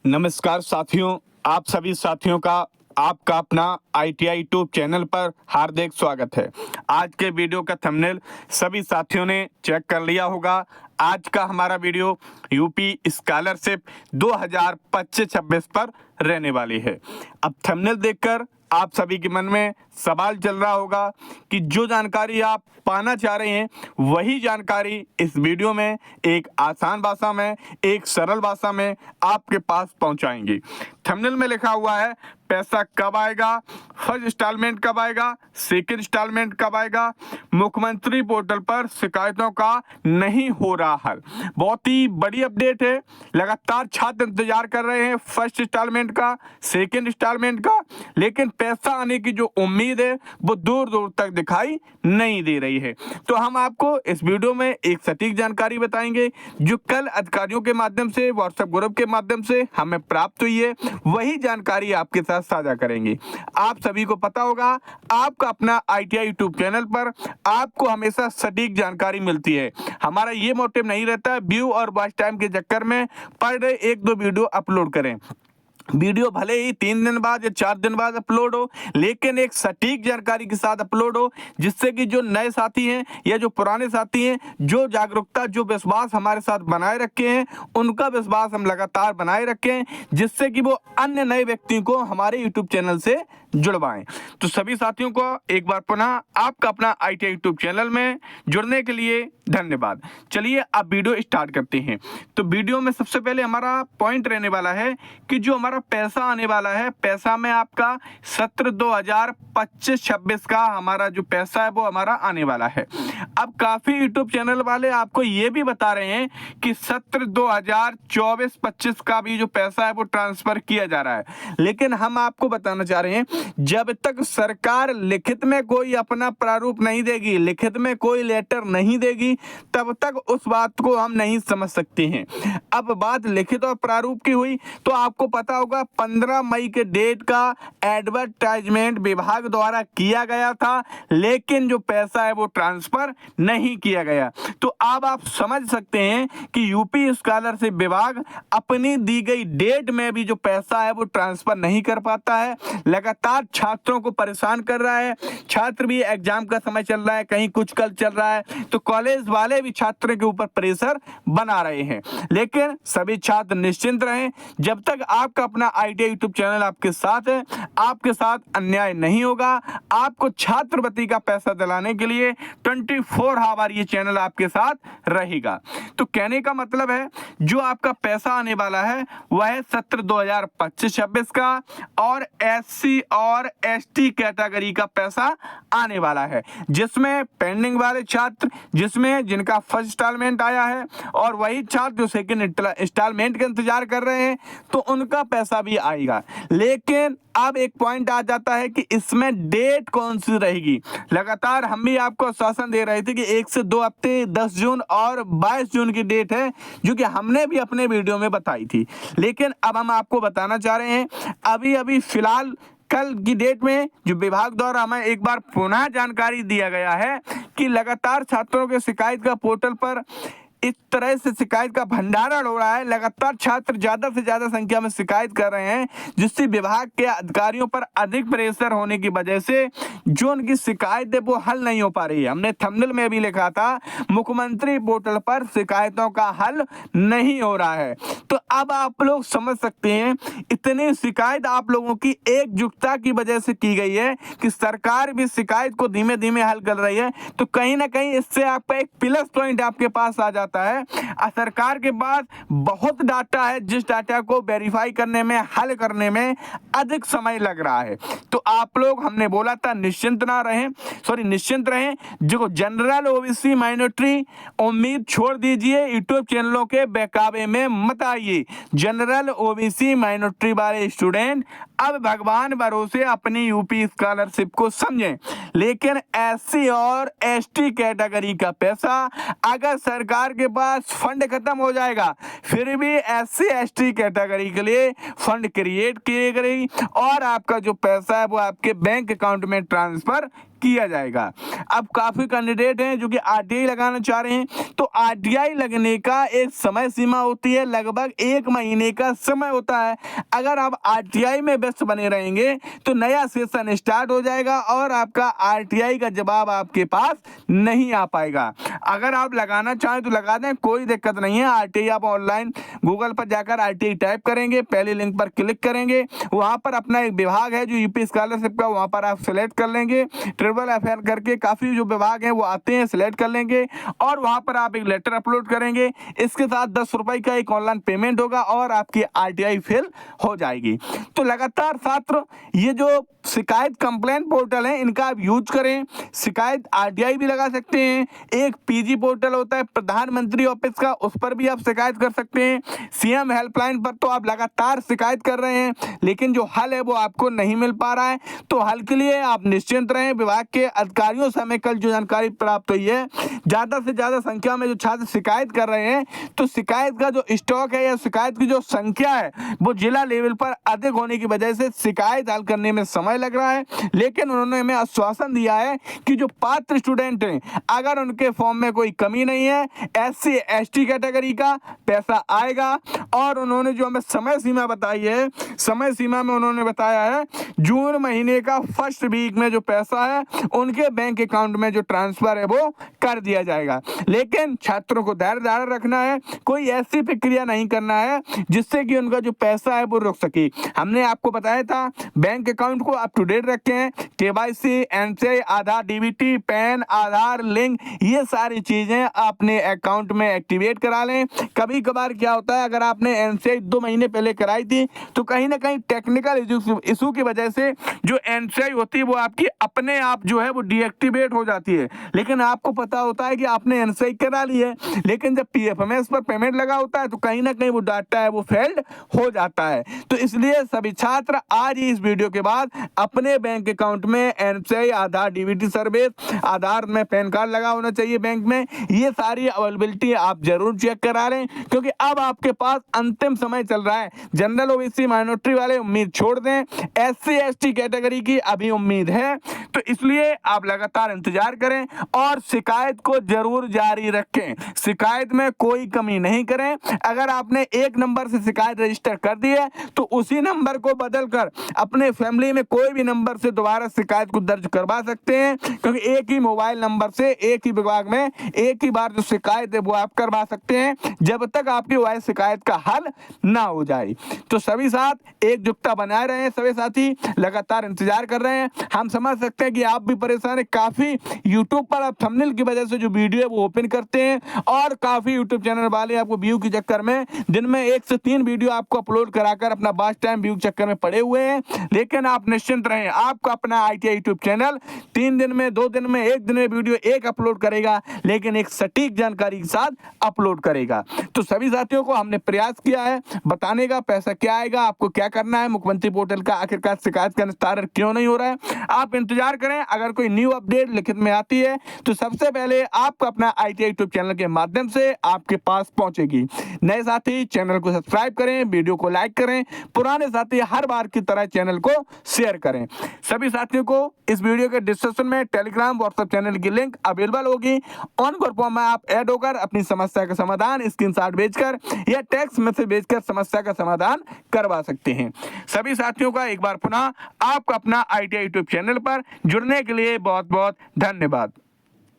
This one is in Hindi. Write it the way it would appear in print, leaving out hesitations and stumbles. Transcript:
नमस्कार साथियों, आप सभी साथियों का आपका अपना ITI यूट्यूब चैनल पर हार्दिक स्वागत है। आज के वीडियो का थंबनेल सभी साथियों ने चेक कर लिया होगा। आज का हमारा वीडियो यूपी स्कॉलरशिप 2025-26 पर रहने वाली है। अब थंबनेल देखकर आप सभी के मन में सवाल चल रहा होगा कि जो जानकारी आप पाना चाह रहे हैं वही जानकारी इस वीडियो में एक आसान भाषा में, एक सरल भाषा में आपके पास पहुंचाएंगे। थंबनेल में लिखा हुआ है पैसा कब आएगा, फर्स्ट इंस्टॉलमेंट कब आएगा, सेकंड इंस्टॉलमेंट कब आएगा, मुख्यमंत्री पोर्टल पर शिकायतों का नहीं हो रहा हल। बहुत ही बड़ी अपडेट है। लगातार छात्र इंतजार कर रहे हैं फर्स्ट इंस्टॉलमेंट का, सेकंड इंस्टॉलमेंट का, लेकिन पैसा आने की जो उम्मीद है वो दूर दूर तक दिखाई नहीं दे रही है। तो हम आपको इस वीडियो में एक सटीक जानकारी बताएंगे जो कल अधिकारियों के माध्यम से, व्हाट्सएप ग्रुप के माध्यम से हमें प्राप्त हुई है। वही जानकारी आपके साथ साझा करेंगे। आप सभी को पता होगा, आपका अपना ITI यूट्यूब चैनल पर आपको हमेशा सटीक जानकारी मिलती है। हमारा ये मोटिव नहीं रहता व्यू और वॉच टाइम के चक्कर में पर डे 1-2 वीडियो अपलोड करें। वीडियो भले ही 3 दिन बाद या 4 दिन बाद अपलोड हो, लेकिन एक सटीक जानकारी के साथ अपलोड हो, जिससे कि जो नए साथी हैं या जो पुराने साथी हैं, जो जागरूकता, जो विश्वास हमारे साथ बनाए रखे हैं, उनका विश्वास हम लगातार बनाए रखें, जिससे कि वो अन्य नए व्यक्तियों को हमारे यूट्यूब चैनल से जुड़वाएं। तो सभी साथियों को एक बार पुनः आपका अपना ITI यूट्यूब चैनल में जुड़ने के लिए धन्यवाद। चलिए अब वीडियो स्टार्ट करते हैं। तो वीडियो में सबसे पहले हमारा पॉइंट रहने वाला है कि जो हमारा पैसा आने वाला है, पैसा में आपका सत्र 2025-26 का हमारा जो पैसा है वो हमारा आने वाला है। अब काफी यूट्यूब चैनल वाले आपको ये भी बता रहे हैं कि सत्र 2024-25 का भी जो पैसा है वो ट्रांसफर किया जा रहा है, लेकिन हम आपको बताना चाह रहे हैं जब तक सरकार लिखित में कोई अपना प्रारूप नहीं देगी, लिखित में कोई लेटर नहीं देगी, तब तक उस बात को हम नहीं समझ सकते हैं। अब बात लिखित और प्रारूप की हुई तो आपको पता होगा 15 मई के डेट का एडवर्टाइजमेंट विभाग द्वारा किया गया था, लेकिन जो पैसा है वो ट्रांसफर नहीं किया गया। तो अब आप समझ सकते हैं कि यूपी स्कॉलरशिप विभाग अपनी दी गई डेट में भी जो पैसा है वो ट्रांसफर नहीं कर पाता है। लगातार छात्रों को परेशान कर रहा है। छात्र भी एग्जाम का समय चल रहा है, कहीं कुछ कल चल रहा है, तो कॉलेज वाले भी छात्रों के ऊपर प्रेशर बना रहे हैं। लेकिन सभी छात्र निश्चिंत रहें, जब तक आपका अपना ITI यूट्यूब चैनल आपके साथ है, आपके साथ अन्याय नहीं होगा। आपको छात्रवृत्ति का पैसा दिलाने के लिए 24 आवर ये चैनल आपके साथ रहेगा। तो कहने का मतलब है जो आपका पैसा आने वाला है वह है सत्र 2025-26 का, और SC और ST कैटेगरी का पैसा आने वाला है, जिसमें पेंडिंग वाले छात्र, जिसमें जिनका फर्स्ट इंस्टॉलमेंट आया है, और वही छात्र जो सेकंड इंस्टॉलमेंट का इंतजार कर रहे हैं, तो उनका पैसा भी आएगा। लेकिन अब एक पॉइंट आ जाता है कि इसमें डेट कौन सी रहेगी। लगातार हम भी आपको आश्वासन दे रहे थे कि 1 से 2 हफ्ते 10 जून और 22 जून की डेट है, जो कि हमने भी अपने वीडियो में बताई थी। लेकिन अब हम आपको बताना चाह रहे हैं, अभी फिलहाल कल की डेट में जो विभाग द्वारा हमें एक बार पुनः जानकारी दिया गया है कि लगातार छात्रों के शिकायत का पोर्टल पर इस तरह से शिकायत का भंडारण हो रहा है। लगातार छात्र ज्यादा से ज्यादा संख्या में शिकायत कर रहे हैं, जिससे विभाग के अधिकारियों पर अधिक प्रेशर होने की वजह से जो उनकी शिकायत है वो हल नहीं हो पा रही है। हमने थंबनेल में भी लिखा था मुख्यमंत्री पोर्टल पर शिकायतों का हल नहीं हो रहा है। तो अब आप लोग समझ सकते हैं, इतनी शिकायत आप लोगों की एकजुटता की वजह से की गई है कि सरकार भी शिकायत को धीमे धीमे हल कर रही है। तो कहीं ना कहीं इससे आपका एक प्लस पॉइंट आपके पास आ जाता है। सरकार के पास बहुत डाटा है, जिस डाटा को वेरीफाई करने में, हल करने में अधिक समय लग रहा है। तो आप लोग, हमने बोला था निश्चिंत रहें। जो जनरल OBC माइनॉरिटी, उम्मीद छोड़ दीजिए, यूट्यूब चैनलों के बहकावे में मत आइए। जनरल OBC माइनॉरिटी वाले स्टूडेंट अब भगवान भरोसे अपनी यूपी स्कॉलरशिप को समझें। लेकिन SC और ST कैटेगरी का पैसा, अगर सरकार के पास फंड खत्म हो जाएगा, फिर भी SC ST कैटेगरी के लिए फंड क्रिएट किए गए और आपका जो पैसा है वो आपके बैंक अकाउंट में ट्रांसफर किया जाएगा। अब काफ़ी कैंडिडेट हैं जो कि आरटीआई लगाना चाह रहे हैं, तो आरटीआई लगने का एक समय सीमा होती है, लगभग 1 महीने का समय होता है। अगर आप आरटीआई में व्यस्त बने रहेंगे तो नया सेशन स्टार्ट हो जाएगा और आपका आरटीआई का जवाब आपके पास नहीं आ पाएगा। अगर आप लगाना चाहें तो लगा दें, कोई दिक्कत नहीं है। आरटीआई आप ऑनलाइन गूगल पर जाकर आरटीआई टाइप करेंगे, पहले लिंक पर क्लिक करेंगे, वहां पर अपना एक विभाग है जो यूपी स्कॉलरशिप का, वहां पर आप सिलेक्ट कर लेंगे। ट्रिपल एफआर करके काफ़ी जो विभाग हैं वो आते हैं, सिलेक्ट कर लेंगे और वहां पर आप एक लेटर अपलोड करेंगे। इसके साथ 10 रुपए का एक ऑनलाइन पेमेंट होगा और आपकी आरटीआई फिल हो जाएगी। तो लगातार छात्र ये जो शिकायत कंप्लेंट पोर्टल है इनका आप यूज करें। शिकायत आरटीआई भी लगा सकते हैं। एक पीजी पोर्टल होता है प्रधानमंत्री ऑफिस का, उस पर भी आप शिकायत कर सकते हैं। सीएम हेल्पलाइन पर तो आप लगातार शिकायत कर रहे हैं, लेकिन जो हल है वो आपको नहीं मिल पा रहा है। तो हल के लिए आप निश्चिंत रहें। विभाग के अधिकारियों से हमें कल जो जानकारी प्राप्त हुई है, ज़्यादा से ज़्यादा संख्या में जो छात्र शिकायत कर रहे हैं, तो शिकायत का जो स्टॉक है या शिकायत की जो संख्या है वो जिला लेवल पर अधिक होने की वजह से शिकायत हल करने में समय लग रहा है। लेकिन उन्होंने हमें आश्वासन दिया है कि जो पात्र स्टूडेंट हैं, अगर उनके फॉर्म में कोई कमी नहीं है, एससी एसटी कैटेगरी का पैसा आएगा। और उन्होंने जो हमें समय सीमा बताई है, समय सीमा में उन्होंने बताया है जून महीने का फर्स्ट वीक में जो पैसा है उनके बैंक अकाउंट में जो ट्रांसफर है वो कर दिया जाएगा। लेकिन छात्रों को धैर्य धारण रखना है, कोई ऐसी प्रक्रिया नहीं करना है जिससे कि उनका जो पैसा है वो रुक सके। हमने आपको बताया था बैंक अकाउंट को अप टू डेट रखें, केवाईसी, एनसीआई, आधार, डीबीटी, पैन, आधार लिंक, ये सारी चीजें अपने अकाउंट में एक्टिवेट करा लें। कभी कभार क्या होता है, अगर आपने एनसीआई 2 महीने पहले कराई थी तो कहीं ना कहीं टेक्निकल इशू की वजह से जो एनसीआई होती है वो आपकी अपने आप जो है वो डीएक्टिवेट हो जाती है। लेकिन आपको पता होता है कि आपने एनसीआई करा ली है, लेकिन जब पीएफएमएस पर पेमेंट लगा होता है तो कहीं ना कहीं वो डाटा है वो फेल्ड हो जाता है। तो इसलिए सभी छात्र आज ही इस वीडियो के बाद अपने बैंक अकाउंट में एनसीआई, आधार, डीबीटी सर्विस, आधार में पैन कार्ड लगा होना चाहिए बैंक में, ये सारी अवेलेबिलिटी आप जरूर चेक करा लें, क्योंकि अब आपके पास अंतिम समय चल रहा है। जनरल ओबीसी माइनॉरिटी वाले उम्मीद छोड़ दें, एससी एसटी कैटेगरी की अभी उम्मीद है। तो इसलिए आप लगातार इंतजार करें और शिकायत को जरूर जारी रखें। शिकायत में कोई कमी नहीं करें। अगर आपने एक नंबर से शिकायत रजिस्टर कर दी है तो उसी नंबर को बदलकर अपने फैमिली में कोई भी नंबर से दोबारा शिकायत को दर्ज करवा सकते हैं, क्योंकि एक ही मोबाइल नंबर से एक ही विभाग में एक ही बार जो शिकायत है वो आप करवा सकते हैं, जब तक आपकी वह शिकायत का हल ना हो जाए। तो सभी साथ एकजुटता बनाए रहे हैं, सभी साथी लगातार इंतजार कर रहे हैं। हम समझ सकते हैं कि आप भी परेशान है। काफी यूट्यूब पर आप थंबनेल की वजह से जो वीडियो है वो ओपन करते हैं और काफी यूट्यूब चैनल वाले आपको व्यू के चक्कर में दिन में 1 से 3 वीडियो आपको अपलोड कराकर अपना बास्ट टाइम व्यू के चक्कर में पड़े हुए हैं। लेकिन आप निश्चिंत रहें, आपका अपना आईटीआई यूट्यूब चैनल 3 दिन में, 2 दिन में, 1 दिन में वीडियो एक अपलोड करेगा, लेकिन एक सटीक जानकारी के साथ अपलोड करेगा। तो सभी साथियों को हमने प्रयास किया है बताने का, पैसा क्या आएगा, आपको क्या करना है, मुख्यमंत्री पोर्टल का आखिरकार शिकायत का निस्तारण क्यों नहीं हो रहा है। आप इंतजार करें, अगर कोई न्यू अपडेट लिखित में आती है तो सबसे पहले आपको अपना आईटीआई यूट्यूब चैनल के माध्यम से आपके पास पहुंचेगी। नए साथी चैनल को सब्सक्राइब करें, वीडियो को लाइक करें, पुराने साथी हर बार की तरह चैनल को शेयर करें। सभी साथियों को इस वीडियो के डिस्क्रिप्शन में टेलीग्राम व्हाट्सएप चैनल की लिंक अवेलेबल होगी। ऑन ग्रुप में आप ऐड होकर अपनी समस्या का समाधान स्क्रीनशॉट भेजकर या टेक्स्ट मैसेज भेजकर समस्या का समाधान करवा सकते हैं। सभी साथियों का एक बार पुनः आपका अपना आईटीआई यूट्यूब चैनल पर जुड़ने के लिए बहुत बहुत धन्यवाद।